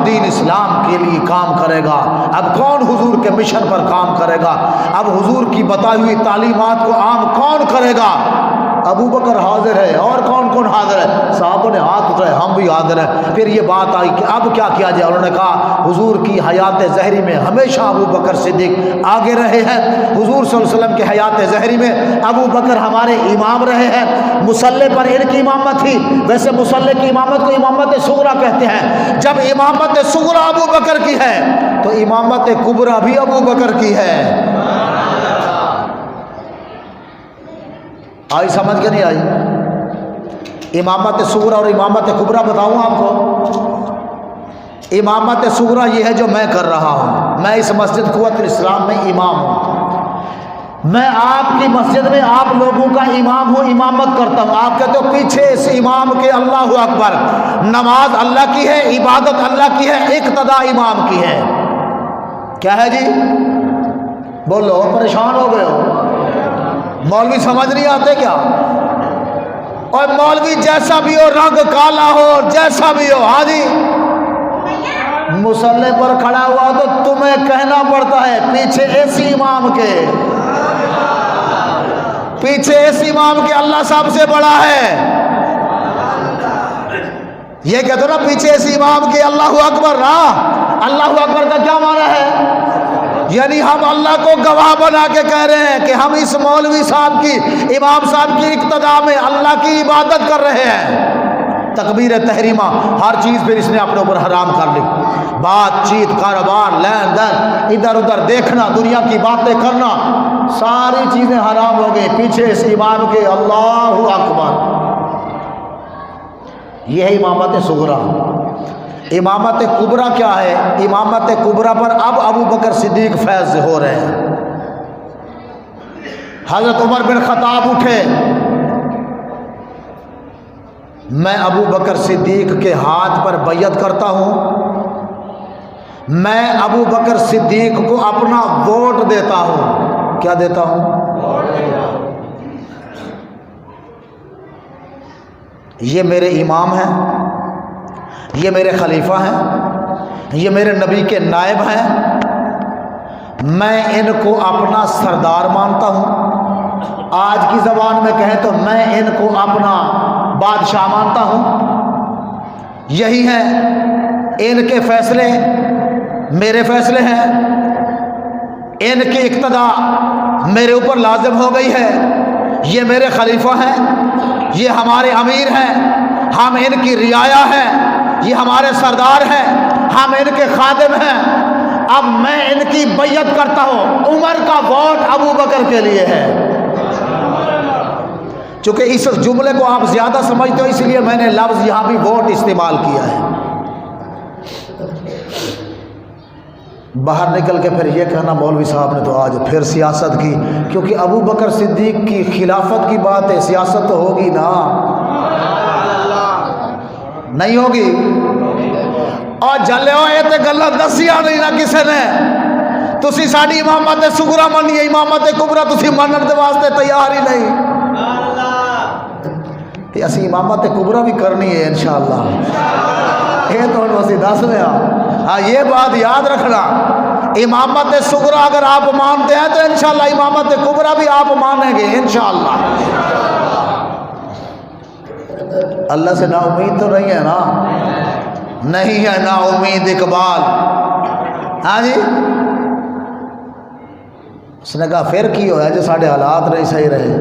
دین اسلام کے لیے کام کرے گا؟ اب کون حضور کے مشن پر کام کرے گا؟ اب حضور کی بتائی ہوئی تعلیمات کو عام کون کرے گا؟ ابو بکر حاضر ہے، اور کون کون حاضر ہے؟ صحابہ نے ہاتھ اٹھائے، ہم بھی حاضر ہیں۔ پھر یہ بات آئی کہ اب کیا کیا جائے؟ انہوں نے کہا حضور کی حیات ظہری میں ہمیشہ ابو بکر صدیق آگے رہے ہیں، حضور صلی اللہ علیہ وسلم کے حیات ظہری میں ابو بکر ہمارے امام رہے ہیں، مصلی پر ان کی امامت تھی۔ ویسے مصلی کی امامت کو امامت صغریٰ کہتے ہیں۔ جب امامت صغریٰ ابو بکر کی ہے تو امامت کبریٰ بھی ابو بکر کی ہے۔ آئی سمجھ کے نہیں آئی؟ امامت صغریٰ اور امامت کبریٰ بتاؤں آپ کو؟ امامت صغریٰ یہ ہے جو میں کر رہا ہوں، میں اس مسجد قوت الاسلام میں امام ہوں، میں آپ کی مسجد میں آپ لوگوں کا امام ہوں، امامت کرتا ہوں۔ آپ کہتے ہو پیچھے اس امام کے اللہ اکبر، نماز اللہ کی ہے، عبادت اللہ کی ہے، اقتداء امام کی ہے۔ کیا ہے جی؟ بولو، پریشان ہو گئے ہو؟ مولوی سمجھ نہیں آتے کیا؟ اور مولوی جیسا بھی ہو، رنگ کالا ہو، جیسا بھی ہو، ہاں جی، مصلی پر کھڑا ہوا تو تمہیں کہنا پڑتا ہے پیچھے ایسی امام کے، پیچھے ایسی امام کے اللہ سب سے بڑا ہے۔ یہ کہتے ہو نا پیچھے ایسی امام کے اللہ اکبر، نا اللہ اکبر کا کیا معنی ہے؟ یعنی ہم اللہ کو گواہ بنا کے کہہ رہے ہیں کہ ہم اس مولوی صاحب کی، امام صاحب کی اقتداء میں اللہ کی عبادت کر رہے ہیں۔ تکبیر تحریمہ، ہر چیز پھر اس نے اپنے اوپر حرام کر لی، بات چیت، کاروبار، لین دین، ادھر ادھر دیکھنا، دنیا کی باتیں کرنا، ساری چیزیں حرام ہو گئی پیچھے اس امام کے اللہ اکبر۔ یہ ہے امامت صغریٰ۔ امامت کبریٰ کیا ہے؟ امامت کبریٰ پر اب ابو بکر صدیق فیض ہو رہے ہیں۔ حضرت عمر بن خطاب اٹھے، میں ابو بکر صدیق کے ہاتھ پر بیعت کرتا ہوں، میں ابو بکر صدیق کو اپنا ووٹ دیتا ہوں۔ کیا دیتا ہوں؟ یہ میرے امام ہیں، یہ میرے خلیفہ ہیں، یہ میرے نبی کے نائب ہیں، میں ان کو اپنا سردار مانتا ہوں، آج کی زبان میں کہیں تو میں ان کو اپنا بادشاہ مانتا ہوں۔ یہی ہیں ان کے فیصلے، میرے فیصلے ہیں، ان کی اقتداء میرے اوپر لازم ہو گئی ہے۔ یہ میرے خلیفہ ہیں، یہ ہمارے امیر ہیں، ہم ان کی رعایا ہیں، یہ ہمارے سردار ہیں، ہم ان کے خادم ہیں۔ اب میں ان کی بیعت کرتا ہوں۔ عمر کا ووٹ ابو بکر کے لیے ہے۔ چونکہ اس جملے کو آپ زیادہ سمجھتے ہو، اس لیے میں نے لفظ یہاں بھی ووٹ استعمال کیا ہے۔ باہر نکل کے پھر یہ کہنا مولوی صاحب نے تو آج پھر سیاست کی، کیونکہ ابو بکر صدیق کی خلافت کی بات ہے، سیاست تو ہوگی نا، نہیں ہوگی؟ اور جلے ہو یہ تے گلاں دسیاں نہیں نا کسے نے، تسی ساڈی امامت صغریٰ منی ہے، امامت کبریٰ تسی منن دے واسطے تیار ہی نہیں۔ کہ اسی امامت کبریٰ بھی کرنی ہے انشاءاللہ، یہ تو اسی دس رہے ہیں۔ ہاں یہ بات یاد رکھنا، امامت صغریٰ اگر آپ مانتے ہیں تو انشاءاللہ امامت کبریٰ بھی آپ مانیں گے انشاءاللہ۔ اللہ سے نا امید تو نہیں ہے نا؟ نہیں ہے نا امید اقبال، ہاں جی۔ اس نے کہا پھر کی ہوا ہے جو ساڑھے حالات نہیں صحیح رہے،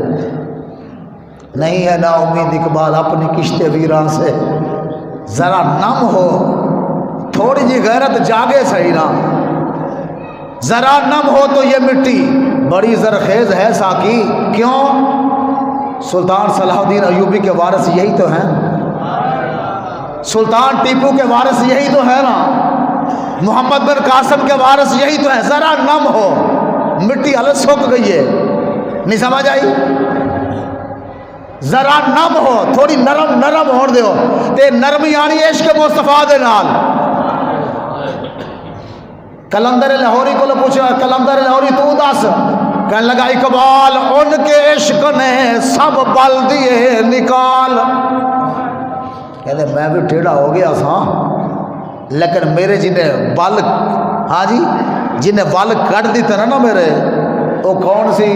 نہیں ہے نا امید اقبال اپنی کشتے ویران سے، ذرا نم ہو، تھوڑی جی غیرت جاگے صحیح نا، ذرا نم ہو تو یہ مٹی بڑی زرخیز ہے ساقی۔ کیوں؟ سلطان صلاح الدین ایوبی کے وارث یہی تو ہیں، سلطان ٹیپو کے وارث یہی تو ہے نا، محمد بن قاسم کے وارث یہی تو ہیں۔ ذرا نم ہو، مٹی الگ سوکھ گئی ہے، نہیں سمجھ آئی؟ ذرا نم ہو، تھوڑی نرم نرم ہو دیو تے نرمی آنی عشق مصطفیٰ دے نال۔ کلندر لاہوری کو پوچھا، کلندر لاہوری تو دس، کہنے لگا اقبال ان کے عشق نے سب بل دیے نکال۔ کہتے میں بھی ٹیڑھا ہو گیا تھا، لیکن میرے جنہیں بال ہاں جی جنہیں بال کٹ دیتے نا میرے وہ کون سی؟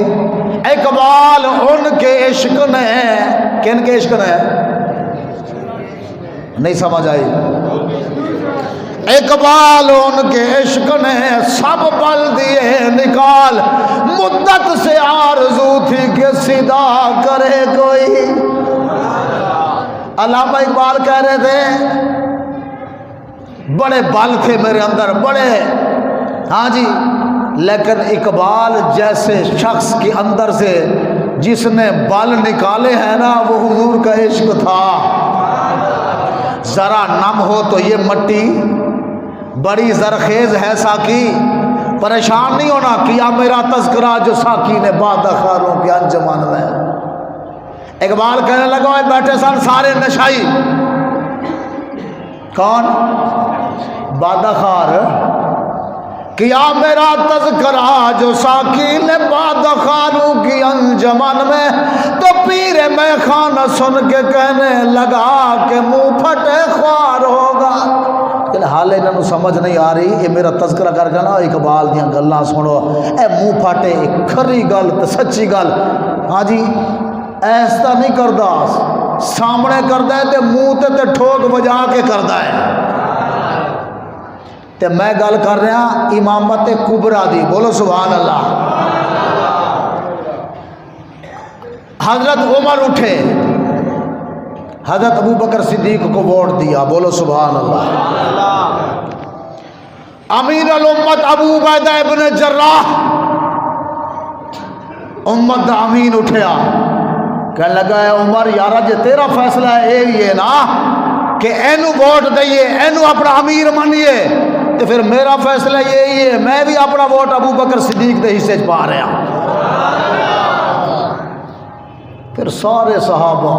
اقبال ان کے عشق نے، کن کے عشق نے؟ نہیں سمجھ آئی؟ اقبال ان کے عشق نے سب بل دیے نکال، مدت سے آرزو تھی کہ صدا کرے کوئی۔ علامہ اقبال کہہ رہے تھے بڑے بل تھے میرے اندر بڑے، ہاں جی، لیکن اقبال جیسے شخص کے اندر سے جس نے بل نکالے ہیں نا وہ حضور کا عشق تھا۔ ذرا نم ہو تو یہ مٹی بڑی زرخیز ہے ساقی، پریشان نہیں ہونا، کیا میرا تذکرہ جو ساقی نے بادہ خاروں کے انجمن میں۔ اقبال کہنے لگا بیٹھے سن سارے نشائی، کون؟ بادہ خار، کیا میرا تذکرہ جو ساقی نے بادہ خاروں کی انجمن میں، تو پیر میں خانہ سن کے کہنے لگا کہ منہ پھٹے خوار ہوگا۔ لیکن حال انہوں سمجھ نہیں آ رہی، یہ میرا تذکرہ کر کے نا اقبال دیاں گلاں سنو، اے منہ پھٹے کھری گل تے سچی گل، ہاں جی ایسا نہیں کردا، سامنے کردا ہے تے منہ تے ٹھوک بجا کے کردا ہے۔ تے میں گل کر رہا امامت کبریٰ دی، بولو سبحان اللہ۔ حضرت عمر اٹھے، حضرت ابوبکر صدیق کو ووٹ دیا، بولو سبحان اللہ۔ امیر الامت ابو عبیدہ ابن جراح امت دا امین اٹھیا، کہنے لگا ہے عمر یارا جے تیرا فیصلہ ہے یہ نا کہ اینو ووٹ دئیے، اینو اپنا امیر منیے، تو پھر میرا فیصلہ یہی ہے، میں بھی اپنا ووٹ ابو بکر صدیق دے حصے پا رہا۔ پھر سارے صحابہ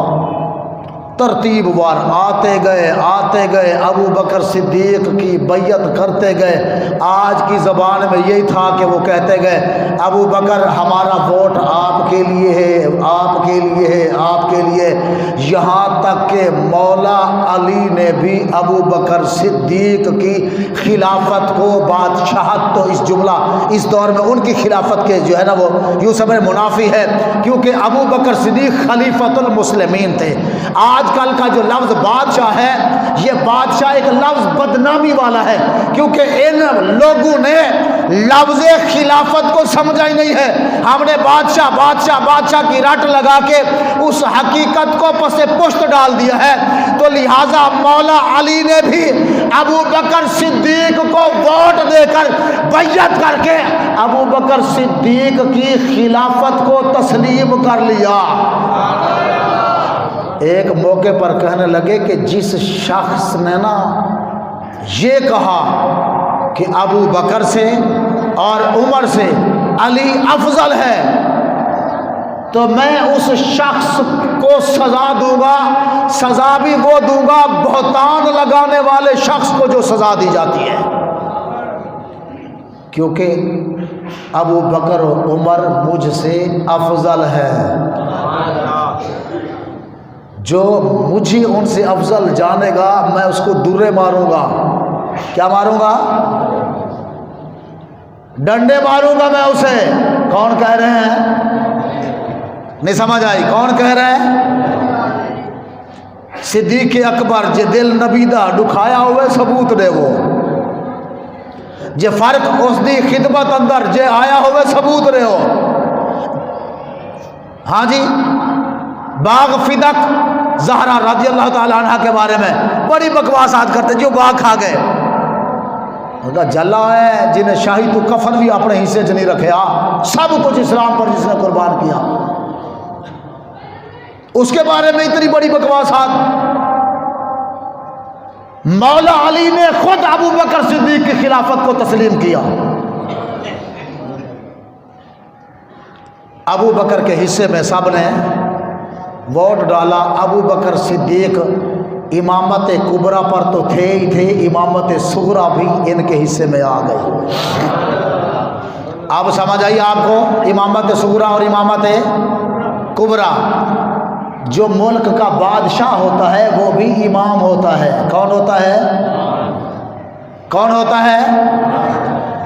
ترتیب وار آتے گئے ابو بکر صدیق کی بیعت کرتے گئے۔ آج کی زبان میں یہی تھا کہ وہ کہتے گئے ابو بکر ہمارا ووٹ آپ کے لیے ہے، آپ کے لیے ہے، آپ کے لیے، یہاں تک کہ مولا علی نے بھی ابو بکر صدیق کی خلافت کو بادشاہت، تو اس جملہ اس دور میں ان کی خلافت کے جو ہے نا وہ یوں سمجھ منافی ہے، کیونکہ ابو بکر صدیق خلیفۃ المسلمین تھے۔ آج کل کا جو لفظ بادشاہ ہے یہ بادشاہ ایک لفظ بدنامی والا ہے، کیونکہ ان لوگوں نے لفظ خلافت کو سمجھا ہی نہیں ہے۔ ہم نے بادشاہ بادشاہ بادشاہ کی رٹ لگا کے اس حقیقت کو پس پشت ڈال دیا ہے، تو لہٰذا مولا علی نے بھی ابو بکر صدیق کو ووٹ دے کر بیعت کر کے ابو بکر صدیق کی خلافت کو تسلیم کر لیا۔ ایک موقع پر کہنے لگے کہ جس شخص نے نا یہ کہا کہ ابو بکر سے اور عمر سے علی افضل ہے تو میں اس شخص کو سزا دوں گا، سزا بھی وہ دوں گا بہتان لگانے والے شخص کو جو سزا دی جاتی ہے، کیونکہ ابو بکر و عمر مجھ سے افضل ہے۔ جو مجھے ان سے افضل جانے گا میں اس کو درے ماروں گا، کیا ماروں گا؟ ڈنڈے ماروں گا میں اسے۔ کون کہہ رہے ہیں؟ نہیں سمجھ آئی؟ کون کہہ رہے ہیں؟ صدیق اکبر جے دل نبی دا ڈکھایا ہوئے ثبوت دے، وہ جے فرق اس دی خدمت اندر جے آیا ہوئے ثبوت دے ہو۔ ہاں جی، باغ فدق زہرا رضی اللہ تعالیٰ عنہ کے بارے میں بڑی بکواسات کرتے، جو باغ کھا گئے، ان کا جلا ہے جنہیں شاہی تو کفن بھی اپنے حصے چ نہیں رکھیا، سب کچھ اسلام پر جس نے قربان کیا، اس کے بارے میں اتنی بڑی بکواسات۔ مولا علی نے خود ابو بکر صدیق کی خلافت کو تسلیم کیا۔ ابو بکر کے حصے میں سب نے ووٹ ڈالا، ابو بکر صدیق امامت کبریٰ پر تو تھے ہی تھے، امامت صغریٰ بھی ان کے حصے میں آ گئی۔ اب سمجھ آئی آپ کو؟ امامت صغریٰ اور امامت کبریٰ۔ جو ملک کا بادشاہ ہوتا ہے وہ بھی امام ہوتا ہے۔ کون ہوتا ہے؟ کون ہوتا ہے؟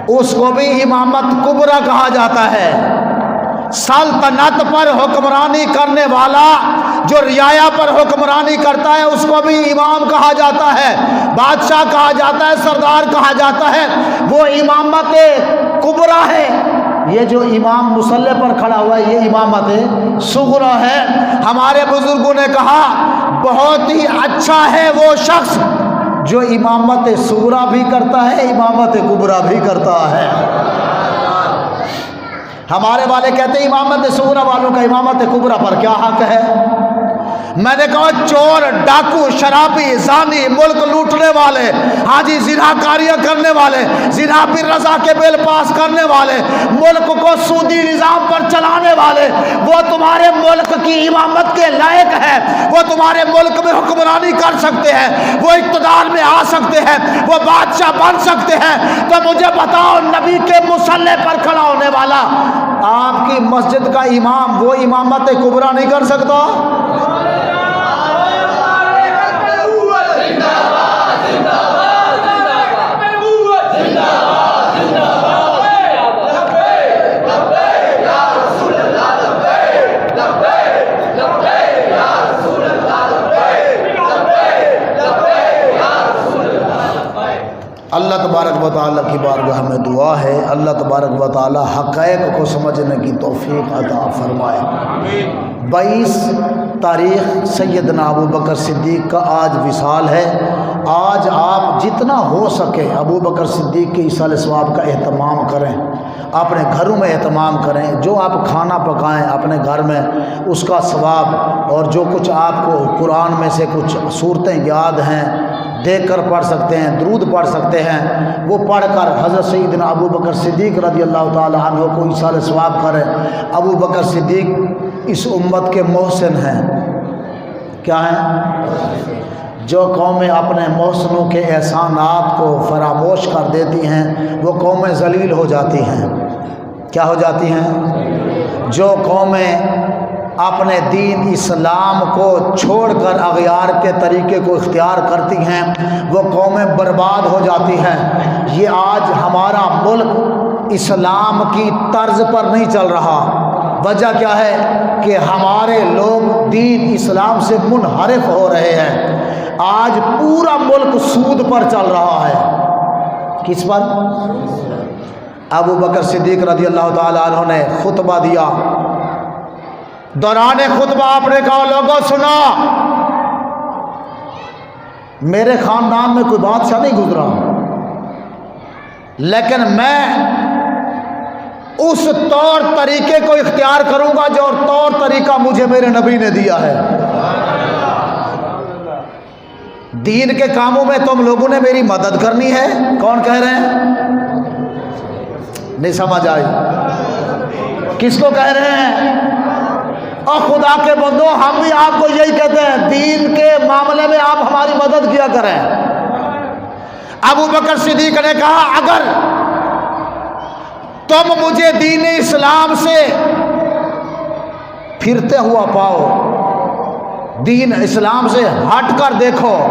اس کو بھی امامت کبریٰ کہا جاتا ہے۔ سلطنت پر حکمرانی کرنے والا جو رعایا پر حکمرانی کرتا ہے اس کو بھی امام کہا جاتا ہے، بادشاہ کہا جاتا ہے، سردار کہا جاتا ہے، وہ امامت کبریٰ ہے۔ یہ جو امام مصلی پر کھڑا ہوا ہے یہ امامت صغریٰ ہے۔ ہمارے بزرگوں نے کہا بہت ہی اچھا ہے وہ شخص جو امامت صغریٰ بھی کرتا ہے، امامت کبریٰ بھی کرتا ہے۔ ہمارے والے کہتے ہیں امامت صغریٰ والوں کا امامت کبریٰ پر کیا حق ہے؟ میں نے کہا چور، ڈاکو، شرابی، زانی، ملک لوٹنے والے، ہاں جی زنا کاریاں کرنے والے، زنا پر رضا کے بل پاس کرنے والے، ملک کو سودی نظام پر چلانے والے، وہ تمہارے ملک کی امامت کے لائق ہے، وہ تمہارے ملک میں حکمرانی کر سکتے ہیں، وہ اقتدار میں آ سکتے ہیں، وہ بادشاہ بن سکتے ہیں۔ تو مجھے بتاؤ نبی کے مصلی پر کھڑا ہونے والا آپ کی مسجد کا امام وہ امامت کبریٰ نہیں کر سکتا؟ اللہ تبارک و تعالیٰ کی بارگاہ میں دعا ہے اللہ تبارک و تعالیٰ حقائق کو سمجھنے کی توفیق عطا فرمائے۔ 22 تاریخ سیدنا ابو بکر صدیق کا آج وصال ہے۔ آج آپ جتنا ہو سکے ابو بکر صدیق کے ایصال ثواب کا اہتمام کریں، اپنے گھروں میں اہتمام کریں، جو آپ کھانا پکائیں اپنے گھر میں اس کا ثواب، اور جو کچھ آپ کو قرآن میں سے کچھ صورتیں یاد ہیں دیکھ کر پڑھ سکتے ہیں، درود پڑھ سکتے ہیں، وہ پڑھ کر حضرت سیدنا ابو بکر صدیق رضی اللہ تعالی عنہ کو ایصال ثواب کریں۔ ابو بکر صدیق اس امت کے محسن ہیں۔ کیا ہیں؟ جو قومیں اپنے محسنوں کے احسانات کو فراموش کر دیتی ہیں وہ قومیں ذلیل ہو جاتی ہیں۔ کیا ہو جاتی ہیں؟ جو قومیں اپنے دین اسلام کو چھوڑ کر اغیار کے طریقے کو اختیار کرتی ہیں وہ قومیں برباد ہو جاتی ہیں۔ یہ آج ہمارا ملک اسلام کی طرز پر نہیں چل رہا۔ وجہ کیا ہے کہ ہمارے لوگ دین اسلام سے منحرف ہو رہے ہیں۔ آج پورا ملک سود پر چل رہا ہے۔ کس پر؟ ابو بکر صدیق رضی اللہ تعالی عنہ نے خطبہ دیا، دوران خطبہ آپ نے کہا لوگوں سنا، میرے خاندان میں کوئی بادشاہ نہیں گزرا، لیکن میں اس طور طریقے کو اختیار کروں گا جو طور طریقہ مجھے میرے نبی نے دیا ہے۔ دین کے کاموں میں تم لوگوں نے میری مدد کرنی ہے۔ کون کہہ رہے ہیں؟ نہیں سمجھ آئی؟ کس کو کہہ رہے ہیں؟ اور خدا کے بندو ہم بھی آپ کو یہی کہتے ہیں دین کے معاملے میں آپ ہماری مدد کیا کریں۔ ابو بکر صدیق نے کہا اگر تم مجھے دین اسلام سے پھرتے ہوا پاؤ، دین اسلام سے ہٹ کر دیکھو،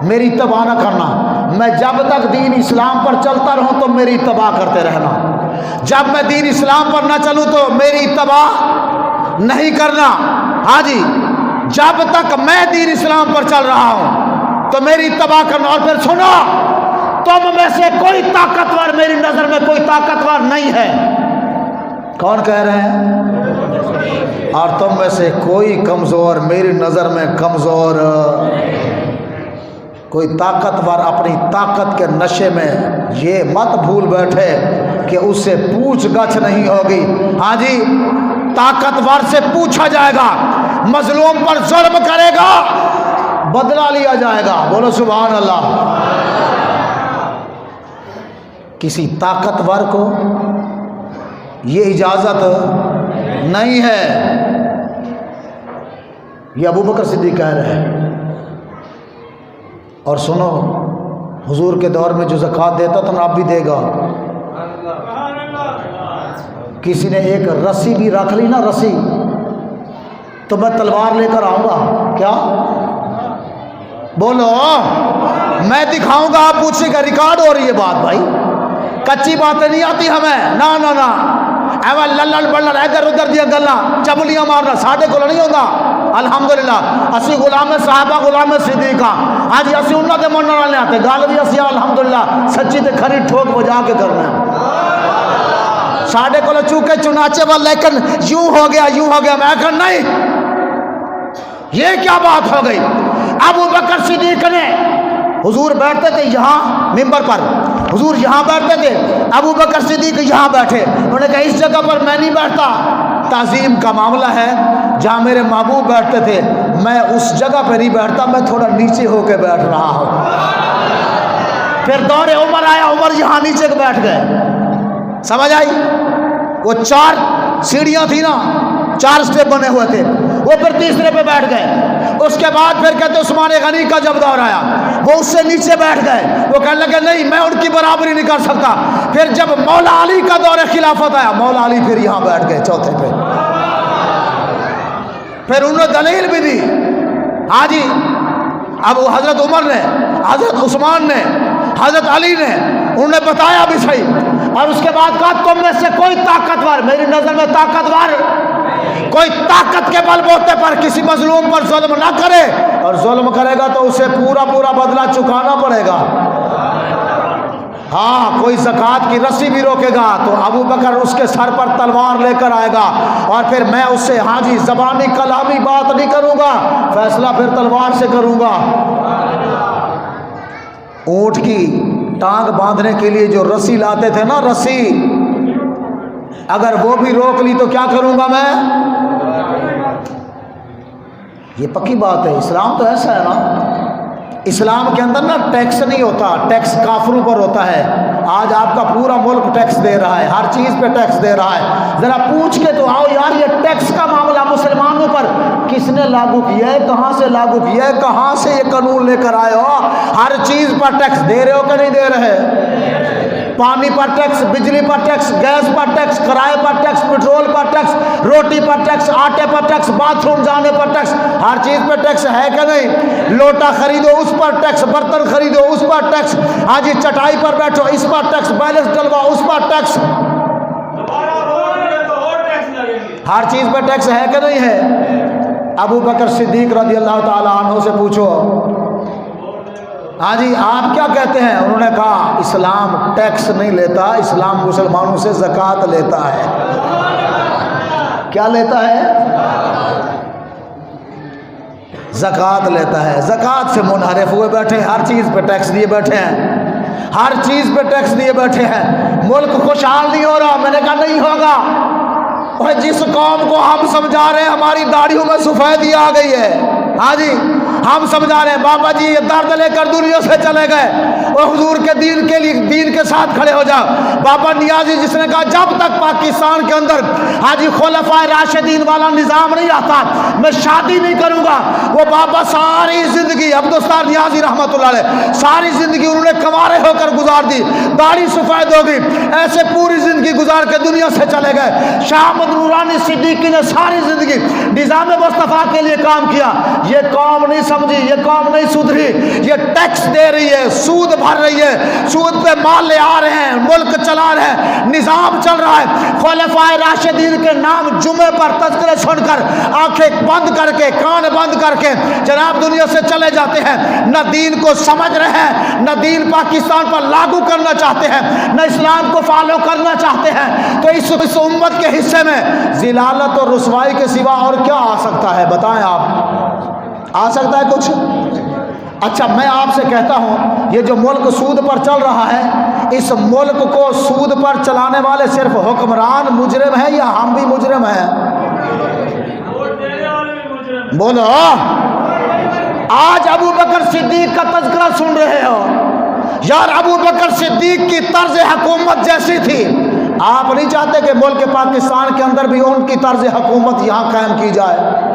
میری اتباع نہ کرنا۔ میں جب تک دین اسلام پر چلتا رہوں تو میری اتباع کرتے رہنا، جب میں دین اسلام پر نہ چلوں تو میری اتباع نہیں کرنا۔ ہاں جی، جب تک میں دین اسلام پر چل رہا ہوں تو میری اتباع کرنا۔ اور پھر سنو، تم میں سے کوئی طاقتور، میری نظر میں کوئی طاقتور نہیں ہے۔ کون کہہ رہے ہیں؟ اور تم میں سے کوئی کمزور، میری نظر میں کمزور۔ کوئی طاقتور اپنی طاقت کے نشے میں یہ مت بھول بیٹھے کہ اس سے پوچھ گچھ نہیں ہوگی۔ ہاں جی، طاقتور سے پوچھا جائے گا، مظلوم پر ظلم کرے گا، بدلہ لیا جائے گا۔ بولو سبحان اللہ۔ کسی طاقتور کو یہ اجازت نہیں ہے۔ یہ ابو بکر صدیق کہہ رہے ہیں۔ اور سنو، حضور کے دور میں جو زکوٰۃ دیتا تھا نا اب بھی دے گا۔ کسی نے ایک رسی بھی رکھ لی نا، رسی، تو میں تلوار لے کر آؤں گا۔ کیا؟ بولو، میں دکھاؤں گا، آپ پوچھے گا ریکارڈ ہو رہی ہے بات بھائی، کچی باتیں نہیں آتی ہمیں، نا نا نا ایوہ للڑ بلڑ ادھر ادھر دیا گلا چبلیاں مارنا ساڈے کو نہیں ہوتا۔ الحمدللہ اسی غلام صحابہ غلام صدیقہ، ہاں جی اسی انہاں دے منن والے ہیں تے گل بھی اسی الحمدللہ سچی تے کھری ٹھوک بجا کے کرنا ہے۔ ساڈے کو چوکے چنانچے والا لیکن یوں ہو گیا میں کہا نہیں، یہ کیا بات ہو گئی؟ ابو بکر صدیق نے، حضور بیٹھتے تھے یہاں ممبر پر، حضور یہاں بیٹھتے تھے، ابو بکر صدیق یہاں بیٹھے، انہوں نے کہا اس جگہ پر میں نہیں بیٹھتا، تعظیم کا معاملہ ہے، جہاں میرے محبوب بیٹھتے تھے میں اس جگہ پہ نہیں بیٹھتا، میں تھوڑا نیچے ہو کے بیٹھ رہا ہوں۔ پھر دور عمر آیا، عمر یہاں نیچے کے بیٹھ گئے، سمجھ آئی؟ وہ 4 سیڑھیاں تھی نا، 4 سٹیپ بنے ہوئے تھے، وہ پھر تیسرے پہ بیٹھ گئے۔ اس کے بعد پھر کہتے عثمان غنی کا جب دور آیا وہ اس سے نیچے بیٹھ گئے، وہ کہنے لگے نہیں میں ان کی برابری نہیں کر سکتا۔ پھر جب مولا علی کا دور خلافت آیا، مولا علی پھر یہاں بیٹھ گئے چوتھے پہ۔ پھر انہوں نے دلیل بھی دی، ہاں جی اب حضرت عمر نے، حضرت عثمان نے، حضرت علی نے، انہوں نے بتایا بھی صحیح، اور اس کے بعد کہا تم میں سے کوئی طاقتور، میری نظر میں طاقتور کوئی طاقت کے بل بوتے پر کسی مظلوم پر ظلم نہ کرے، اور ظلم کرے گا تو اسے پورا بدلہ چکانا پڑے گا۔ ہاں کوئی زکوٰۃ کی رسی بھی روکے گا تو ابو بکر اس کے سر پر تلوار لے کر آئے گا، اور پھر میں اس سے ہاں جی زبانی کلامی بات نہیں کروں گا، فیصلہ پھر تلوار سے کروں گا۔ اونٹ کی ٹانگ باندھنے کے لیے جو رسی لاتے تھے نا، رسی اگر وہ بھی روک لی تو کیا کروں گا میں؟ یہ پکی بات ہے۔ اسلام تو ایسا ہے نا، اسلام کے اندر نا ٹیکس نہیں ہوتا، ٹیکس کافروں پر ہوتا ہے۔ آج آپ کا پورا ملک ٹیکس دے رہا ہے، ہر چیز پہ ٹیکس دے رہا ہے، ذرا پوچھ کے تو آؤ یار یہ ٹیکس کا معاملہ مسلمانوں پر کس نے لاگو کیا ہے، کہاں سے لاگو کیا ہے، کہاں سے یہ قانون لے کر آئے ہو؟ ہر چیز پر ٹیکس دے رہے ہو کہ نہیں دے رہے؟ پانی پر ٹیکس، بجلی پر ٹیکس، گیس پر ٹیکس، کرائے پر ٹیکس، پیٹرول پر ٹیکس، روٹی پر ٹیکس، آٹے پر ٹیکس، باتھ روم جانے پر ٹیکس، ہر چیز پہ ٹیکس ہے کہ نہیں؟ لوٹا خریدو اس پر ٹیکس، برتن خریدو اس پر ٹیکس، ہاں جی چٹائی پر بیٹھو اس پر ٹیکس، بیلنس ڈلواؤ اس پر ٹیکس، ہر چیز پہ ٹیکس ہے کہ نہیں ہے؟ ابو بکر صدیق رضی اللہ تعالیٰ عنہ سے پوچھو، ہاں جی آپ کیا کہتے ہیں؟ انہوں نے کہا اسلام ٹیکس نہیں لیتا، اسلام مسلمانوں سے زکوٰۃ لیتا ہے۔ کیا لیتا ہے؟ زکوٰۃ لیتا ہے۔ زکوٰۃ سے منحرف ہوئے بیٹھے ہیں، ہر چیز پہ ٹیکس دیے بیٹھے ہیں، ہر چیز پہ ٹیکس دیے بیٹھے ہیں، ملک خوشحال نہیں ہو رہا۔ میں نے کہا نہیں ہوگا، اور جس قوم کو ہم سمجھا رہے ہیں ہماری داڑھیوں میں سفیدی آ گئی ہے، ہاں جی ہم سمجھا رہے ہیں بابا جی یہ درد لے کر دنیا سے چلے گئے، اور حضور کے دین کے لیے دین کے ساتھ کھڑے ہو جاؤ۔ بابا نیازی جس نے کہا جب تک پاکستان کے اندر حاجی خلفائے راشدین والا نظام نہیں آتا میں شادی نہیں کروں گا، وہ بابا ساری زندگی عبدالستار نیازی رحمۃ اللہ علیہ ساری زندگی انہوں نے کنوارے ہو کر گزار دی، داڑھی سفید ہو گئی، ایسے پوری زندگی گزار کے دنیا سے چلے گئے۔ شاہ احمد نورانی صدیقی نے ساری زندگی نظام مصطفیٰ کے لیے کام کیا۔ یہ قوم نہیں سمجھی، یہ قوم نہیں سدھری، یہ ٹیکس دے رہی ہے، سود بھر رہی ہے، سود پہ مال لے آ رہے ہیں، ملک چلا رہے ہیں، نظام چل رہا ہے۔ خلفائے راشدین کے نام جمعے پر تذکرے سن کر آنکھیں بند کر کے کان بند کر کے جناب دنیا سے چلے جاتے ہیں، نہ دین کو سمجھ رہے ہیں، نہ دین پاکستان پر لاگو کرنا چاہتے ہیں، نہ اسلام کو فالو کرنا چاہتے ہیں۔ تو اس امت کے حصے میں ذلالت اور رسوائی کے سوا اور کیا آ سکتا ہے؟ بتائیں آپ، آ سکتا ہے کچھ؟ اچھا میں آپ سے کہتا ہوں یہ جو ملک سود پر چل رہا ہے، اس ملک کو سود پر چلانے والے صرف حکمران مجرم ہیں یا ہم بھی مجرم ہیں؟ بولو۔ آج ابو بکر صدیق کا تذکرہ سن رہے ہو، یار ابو بکر صدیق کی طرز حکومت جیسی تھی، آپ نہیں چاہتے کہ ملک پاکستان کے اندر بھی ان کی طرز حکومت یہاں قائم کی جائے؟